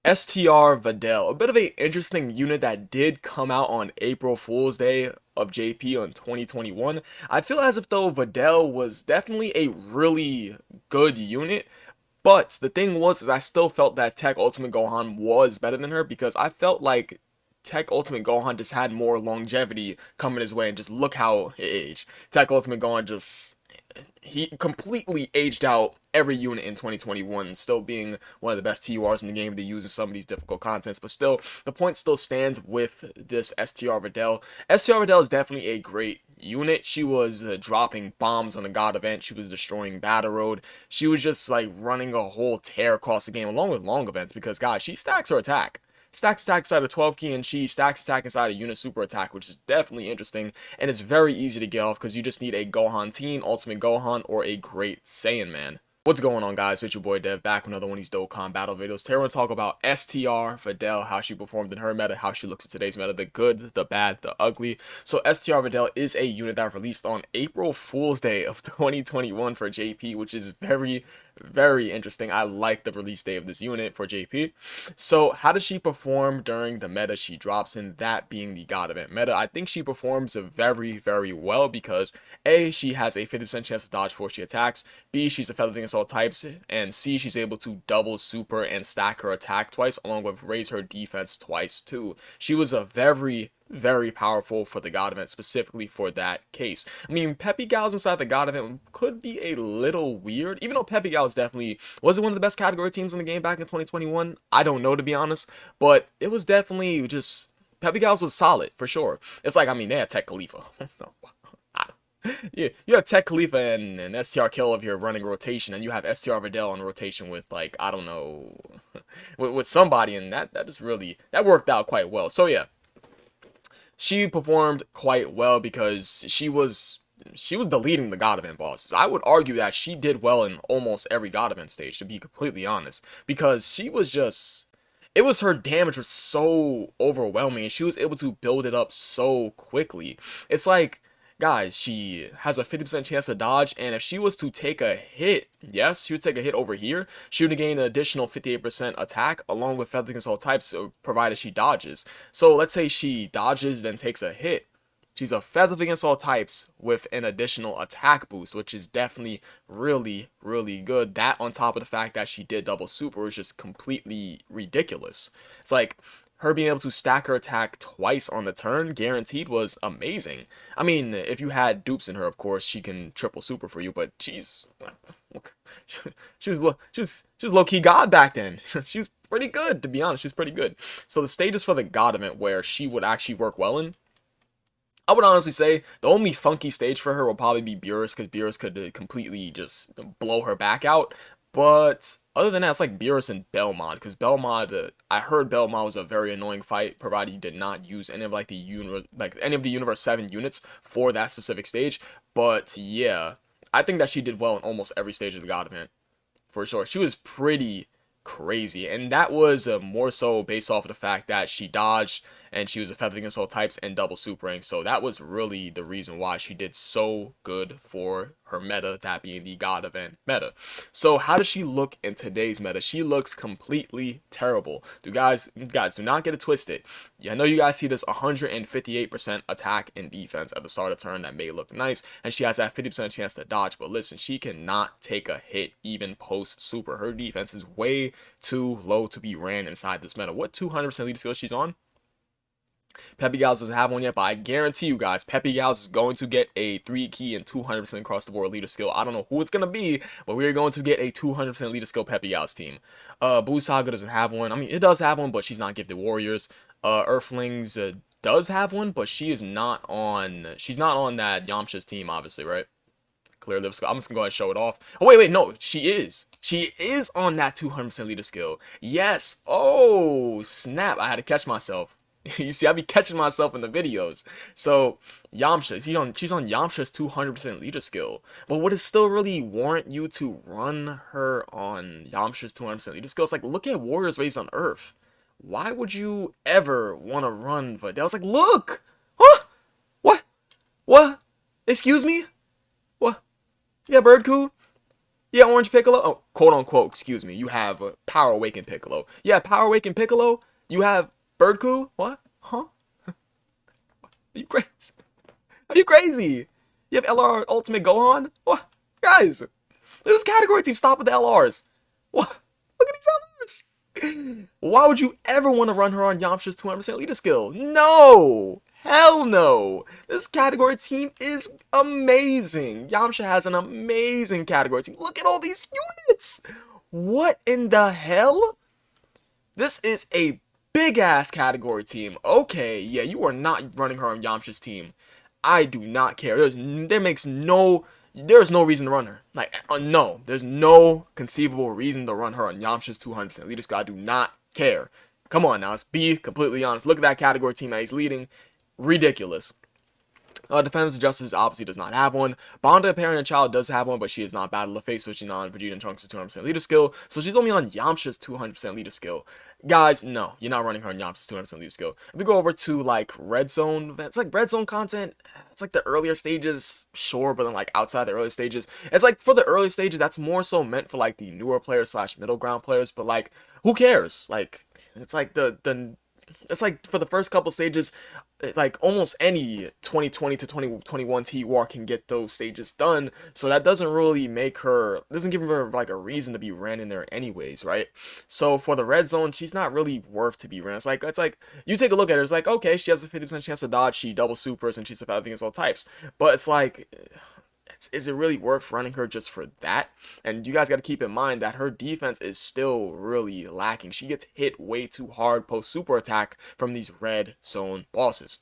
STR Videl, a bit of a interesting unit that did come out on April Fool's Day of JP on 2021. I feel as if though Videl was definitely a really good unit, but the thing was is I still felt that Tech Ultimate Gohan was better than her because I felt like Tech Ultimate Gohan just had more longevity coming his way, and just look how it aged. Tech Ultimate Gohan just he completely aged out every unit in 2021, still being one of the best TURs in the game to use in some of these difficult contents. But still, the point still stands with this STR Videl. STR Videl is definitely a great unit. She was dropping bombs on the God event. She was destroying Battle Road. She was just like running a whole tear across the game, along with long events, because guys, she stacks her attack. Stacks attack inside of 12 key, and she stacks attack inside a unit super attack, which is definitely interesting, and it's very easy to get off because you just need a Gohan Teen, Ultimate Gohan, or a Great Saiyan Man. What's going on, guys? It's your boy Dev, back with another one of these Dokkan battle videos. Today we're going to talk about STR Videl, how she performed in her meta, how she looks in today's meta, the good, the bad, the ugly. So STR Videl is a unit that released on April Fool's Day of 2021 for JP, which is very interesting. I like the release day of this unit for JP. So how does she perform during the meta she drops in, that being the God event meta? I think she performs very well because A, she has a 50% chance to dodge before she attacks, B, she's a feather against all types, and C, she's able to double super and stack her attack twice, along with raise her defense twice too. She was a very powerful for the God event, specifically for that case. I mean, Peppy Gals inside the God event could be a little weird, even though Peppy Gals definitely was one of the best category teams in the game back in 2021. I don't know, to be honest, but it was definitely just Peppy Gals was solid for sure. It's like, I mean, they had Tech Khalifa. Yeah, you have Tech Khalifa and STR Kill of here running rotation, and you have STR Videl on rotation with, like, I don't know, with somebody, and that is really, that worked out quite well. So yeah, she performed quite well because she was deleting the God event bosses. I would argue that she did well in almost every God event stage, to be completely honest, because she was just, it was, her damage was so overwhelming, and she was able to build it up so quickly. It's like, guys, she has a 50% chance to dodge, and if she was to take a hit, yes, she would take a hit over here, she would gain an additional 58% attack, along with feather against all types, provided she dodges. So let's say she dodges, then takes a hit. She's a feather against all types with an additional attack boost, which is definitely really good. That, on top of the fact that she did double super, is just completely ridiculous. It's like, her being able to stack her attack twice on the turn, guaranteed, was amazing. I mean, if you had dupes in her, of course, she can triple super for you, but she's, she was low-key God back then. She was pretty good, to be honest. She was pretty good. So the stages for the God event where she would actually work well in, I would honestly say the only funky stage for her will probably be Beerus, because Beerus could completely just blow her back out. But other than that, it's like Beerus and Belmont, because Belmont, I heard Belmont was a very annoying fight, provided you did not use any of like any of the Universe 7 units for that specific stage. But yeah, I think that she did well in almost every stage of the God event, for sure. She was pretty crazy, and that was more so based off of the fact that she dodged, and she was a feather against all types and double supering. So that was really the reason why she did so good for her meta, that being the God event meta. So how does she look in today's meta? She looks completely terrible. Guys, do not get it twisted. Yeah, I know you guys see this 158% attack and defense at the start of turn. That may look nice, and she has that 50% chance to dodge, but listen, she cannot take a hit even post super. Her defense is way too low to be ran inside this meta. What 200% lead skill she's on? Peppy Gals doesn't have one yet, but I guarantee you guys, Peppy Gals is going to get a 3 key and 200% across the board leader skill. I don't know who it's going to be, but we're going to get a 200% leader skill Peppy Gals team. Boo Saga doesn't have one. I mean, it does have one, but she's not gifted warriors. Earthlings does have one, but she's not on that Yamcha's team, obviously, right? Clear lip skill. I'm just gonna go ahead and show it off. Oh, wait, no, she is. She is on that 200% leader skill. Yes. Oh, snap. I had to catch myself. You see, I be catching myself in the videos. So, Yamcha, she's on Yamcha's 200% leader skill. But would it still really warrant you to run her on Yamcha's 200% leader skill? It's like, look at Warriors Raised on Earth. Why would you ever want to run Videl? It's like, look! Huh? What? What? Excuse me? What? Yeah, Bird Coo? Yeah, Orange Piccolo. Oh, quote unquote. Excuse me. You have Power Awakened Piccolo. Yeah, Power Awakened Piccolo. You have Birdcoo. What? Huh? Are you crazy? Are you crazy? You have LR Ultimate Gohan. What? Guys, this category team stop with the LRs. What? Look at these LRs. Why would you ever want to run her on Yamcha's 200% leader skill? No! Hell no! This category team is amazing. Yamcha has an amazing category team. Look at all these units! What in the hell? This is a big ass category team. Okay, yeah, you are not running her on Yamcha's team. I do not care. There's no reason to run her. Like, no, there's no conceivable reason to run her on Yamcha's 200% leader skill. I do not care. Come on now, let's be completely honest. Look at that category team that he's leading. Ridiculous. Defense of Justice obviously does not have one. Bonda, Parent and Child does have one, but she is not Battle of Fate, switching on Vegeta and Trunks' 200% leader skill. So she's only on Yamcha's 200% leader skill. Guys, no, you're not running her on Yamcha's 200% leader skill. If we go over to like Red Zone, it's like Red Zone content. It's like the earlier stages, sure, but then like outside the early stages, it's like for the early stages, that's more so meant for like the newer players slash middle ground players. But like, who cares? Like, it's like it's like for the first couple stages, like almost any 2020 to 2021 T-War can get those stages done. So that doesn't really make her, doesn't give her like a reason to be ran in there anyways, right? So for the red zone, she's not really worth to be ran. It's like you take a look at her, it's like, okay, she has a 50% chance to dodge, she double supers, and she's effective against all types. But it's like, is it really worth running her just for that? And you guys got to keep in mind that her defense is still really lacking. She gets hit way too hard post super attack from these red zone bosses.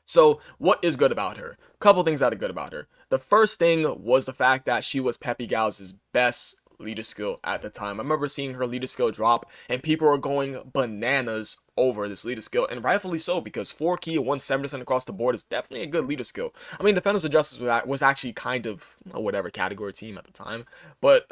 So what is good about her? Couple things that are good about her. The first thing was the fact that she was Peppy Gals' best leader skill at the time. I remember seeing her leader skill drop and people were going bananas over this leader skill, and rightfully so, because 4 key 170% across the board is definitely a good leader skill. I mean, Defenders of Justice was actually kind of a whatever category team at the time, but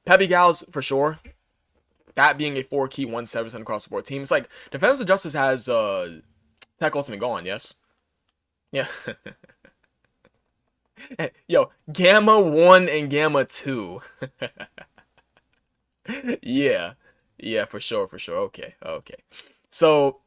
Peppy Gals for sure. That being a 4 key 170% across the board team, it's like Defenders of Justice has Tech Ultimate Gone, yes? Yeah. Yo, Gamma 1 and Gamma 2. Yeah. Yeah, for sure, for sure. Okay, okay. So,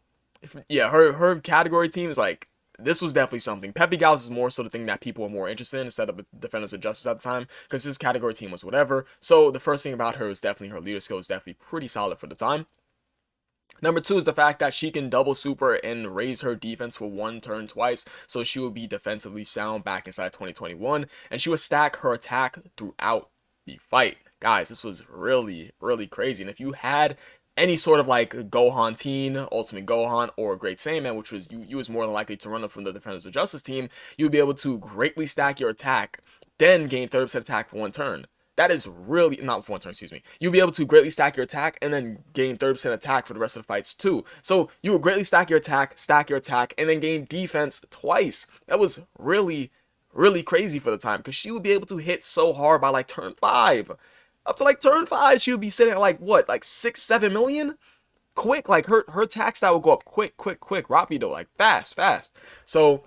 yeah, her category team is like, this was definitely something. Peppy Gals is more so the thing that people were more interested in instead of Defenders of Justice at the time, because his category team was whatever. So the first thing about her is definitely her leader skill is definitely pretty solid for the time. Number two is the fact that she can double super and raise her defense for one turn twice, so she will be defensively sound back inside 2021, and she would stack her attack throughout the fight. Guys, this was really, really crazy, and if you had any sort of like Gohan Teen, Ultimate Gohan, or Great Saiyaman, which was you was more than likely to run up from the Defenders of Justice team, you would be able to greatly stack your attack, then gain 30% attack for one turn. That is really not for one turn, excuse me. You'll be able to greatly stack your attack and then gain 30% attack for the rest of the fights too. So you will greatly stack your attack, and then gain defense twice. That was really, really crazy for the time, because she would be able to hit so hard by like turn 5. Up to like turn 5, she would be sitting at like what, like 6, 7 million? Quick, like her attack style would go up quick, rapido, like fast, fast. So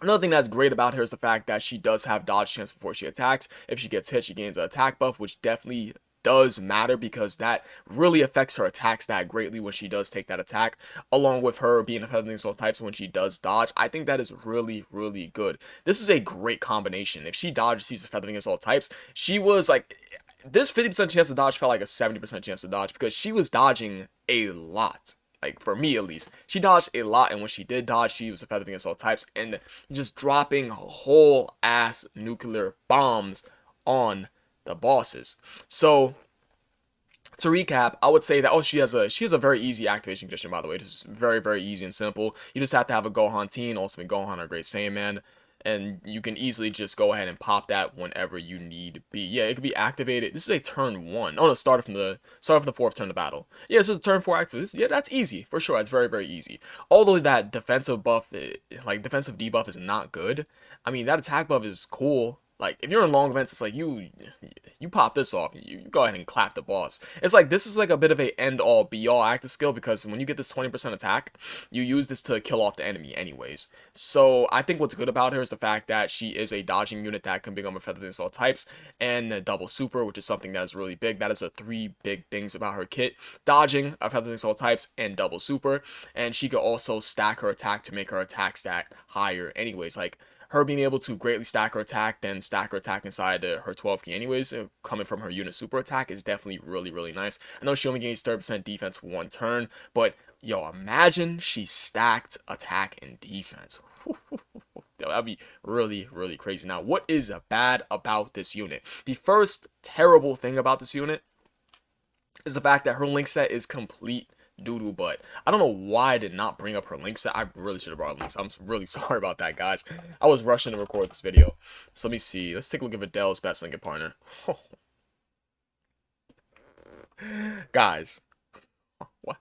another thing that's great about her is the fact that she does have dodge chance before she attacks. If she gets hit, she gains an attack buff, which definitely does matter, because that really affects her attack stat greatly when she does take that attack, along with her being effective against all types when she does dodge. I think that is really, really good. This is a great combination. If she dodges, she's effective against all types. She was like, this 50% chance to dodge felt like a 70% chance to dodge, because she was dodging a lot. Like, for me at least, she dodged a lot, and when she did dodge, she was effective against all types, and just dropping whole ass nuclear bombs on the bosses. So to recap, I would say that she has a very easy activation condition, by the way. This is very, very easy and simple. You just have to have a Gohan Teen, Ultimate Gohan, or Great Saiyaman, and you can easily just go ahead and pop that whenever you need be. Yeah, it can be activated. This is a turn 1. Oh no, started from the 4th turn of battle. Yeah, so turn 4 active. Yeah, that's easy for sure. It's very, very easy. Although that defensive buff, like defensive debuff, is not good. I mean, that attack buff is cool. Like if you're in long events, it's like you pop this off, you go ahead and clap the boss. It's like this is like a bit of a end all be all active skill because when you get this 20% attack, you use this to kill off the enemy anyways. So I think what's good about her is the fact that she is a dodging unit that can become a feather all types and a double super, which is something that is really big. That is the three big things about her kit: dodging, a feather all types, and double super. And she could also stack her attack to make her attack stat higher anyways. Like her being able to greatly stack her attack, then stack her attack inside her 12 key anyways, coming from her unit super attack is definitely really, really nice. I know she only gains 30% defense one turn, but yo, imagine she stacked attack and defense. That'd be really, really crazy. Now, what is bad about this unit? The first terrible thing about this unit is the fact that her link set is complete doo-doo, but I don't know why I did not bring up her link set. I really should have brought links. I'm really sorry about that, guys. I was rushing to record this video. So let me see. Let's take a look at Vidal's best linking partner. Guys, what?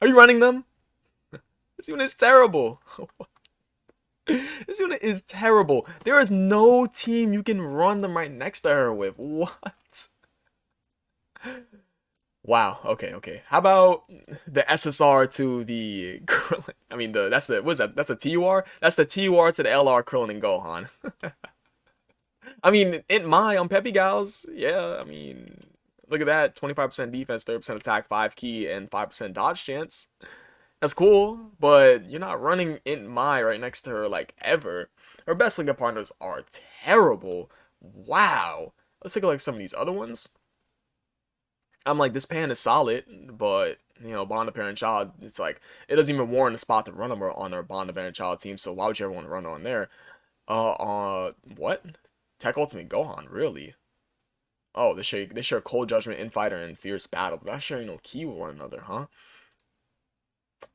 Are you running them? This unit is terrible. This unit is terrible. There is no team you can run them right next to her with. What? Wow. Okay. Okay. How about the SSR to the Krillin? I mean, that's the what's that? That's a TUR. That's the TUR to the LR Krillin and Gohan. I mean, in my on Peppy Gals, yeah. I mean, look at that: 25% defense, 30% attack, 5 key, and 5% dodge chance. That's cool, but you're not running in my right next to her like ever. Her best linker partners are terrible. Wow. Let's take a look at some of these other ones. I'm like, this pan is solid, but you know, Bond of Parent Child, it's like it doesn't even warrant a spot to run them on our Bond of Parent Child team. So why would you ever want to run on there? What? Tech Ultimate Gohan, really? Oh, they share Cold Judgment, Infighter, and Fierce Battle, but not sharing no key with one another, huh?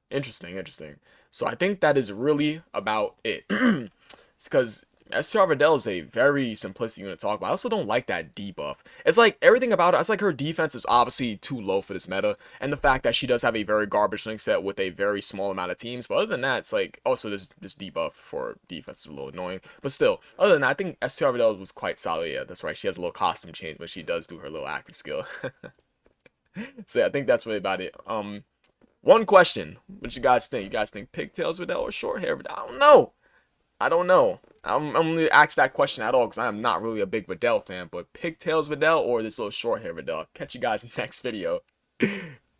Interesting, interesting. So I think that is really about it. It's because STR Videl is a very simplistic unit to talk about. I also don't like that debuff. It's like everything about it. It's like her defense is obviously too low for this meta, and the fact that she does have a very garbage link set with a very small amount of teams. But other than that, it's like also this debuff for defense is a little annoying. But still, other than that, I think STR Videl was quite solid. Yeah, that's right. She has a little costume change, but she does do her little active skill. So yeah, I think that's really about it. One question. What you guys think? You guys think pigtails Videl or short hair Videl? I don't know. I don't know. I'm gonna ask that question at all because I am not really a big Videl fan. But pigtails Videl or this little short hair Videl? Catch you guys next video.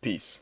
Peace.